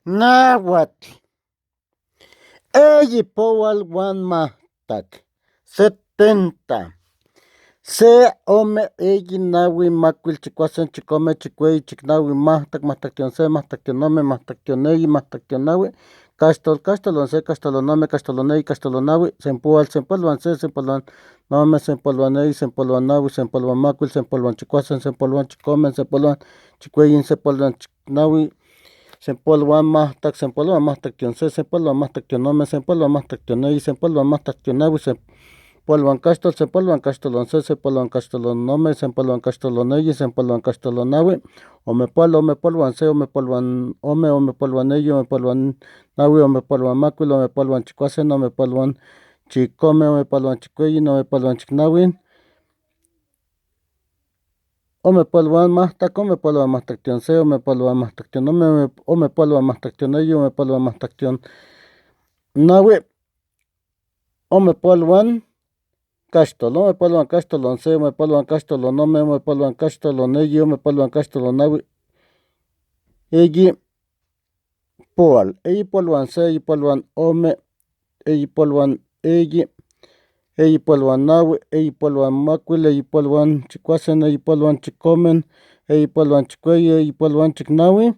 Náhuatl. Eyi powal uan mahtac. 70. Se, ome, eyi, naui, macuil, chicuasen, chicome, chicueyi, chicnaui, mahtac, mahtac se, mahtac ome, mahtac eyi, mahtac naui, caxtol once, caxtol ome, caxtol eyi, caxtol naui, sempual, sempoluan se, sempoluan ome, sempoluan eyi, sempoluan naui, sempoluan macuil, sempoluan chicuasen, sempoluan chicome, sempoluan chicueyi, sempoluan chicnaui, sempoluan mahtac se, sempoluan mahtac ome, sempoluan mahtac eyi, sempoluan mahtac naui, sempoluan caxtol once, sempoluan caxtol ome, sempoluan caxtol eyi, sempoluan caxtol naui, omepoluan se, omepoluan ome, omepoluan eyi, omepoluan naui, omepoluan macuil, omepoluan chicuasen, omepoluan chicome, omepoluan chicueyi, omepoluan chicnaui, omepoluan mahtac se, omepoluan mahtac ome, omepoluan mahtac eyi, omepoluan mahtac naui, omepoluan caxtol once, omepoluan caxtol ome, omepoluan caxtol eyi, omepoluan caxtol naui, eyi poal, eyi poluan se, eyi poluan ome, eyi poluan eyi, eyi poluan naui, eyi poluan macuil, eyi poluan chicuasen, eyi poluan chicome, eyi poluan chicueyi, eyi poluan chicnaui,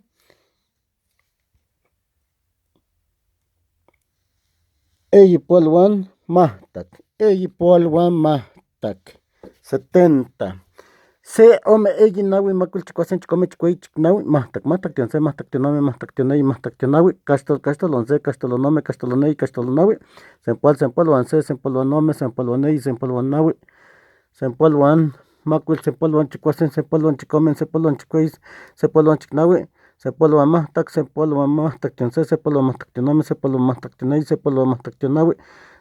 eyi poluan mahtac, eyi poluan mahtac. 70. Se, ome, eyi, naui, macuil, chicuasen, chicome, chicueyi, chicnaui, mahtac se, mahtac ome, mahtac eyi, mahtac naui, caxtol once, caxtol ome, caxtol eyi, caxtol naui, sempoluan se, sempoluan ome, sempoluan eyi, sempoluan naui, sempoluan macuil, sempoluan chicuasen, sempoluan chicome, sempoluan chicueyi, sempoluan chicnaui, sempoluan mahtac se, sempoluan mahtac ome, sempoluan mahtac eyi, sempoluan mahtac naui,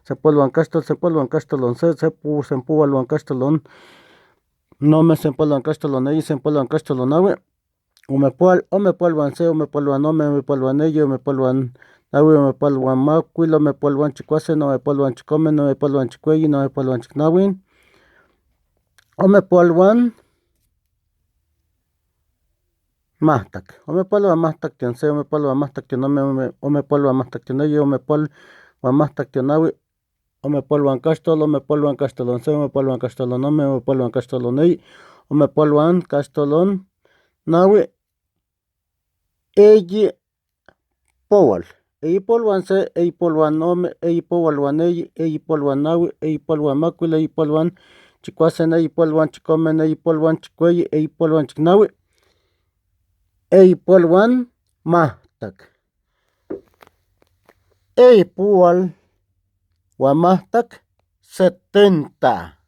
sempoluan caxtol once, sempualuan caxtol ome, sempoluan caxtol eyi, sempoluan caxtol naui, omepoluan se, omepoluan ome, omepoluan eyi, omepoluan naui, omepoluan macuil, omepoluan chicuasen, omepoluan chicome, omepoluan chicueyi, omepoluan chicnaui, omepoluan mahtac, omepoluan mahtac se, omepoluan mahtac ome, omepoluan mahtac eyi, omepoluan mahtac naui, omepoluan caxtol once, omepoluan caxtol ome, omepoluan caxtol eyi, omepoluan caxtol naui, eyi powal, eyi poluan se, eyi poluan ome, eyi poluan eyi, eyi poluan naui, eyi poluan macuil, eyi poluan chicuasen, eyi poluan chicome, eyi poluan chicueyi, eyi poluan chicnaui, eyi poluan mahtac, eyi pual uan mahtac 70.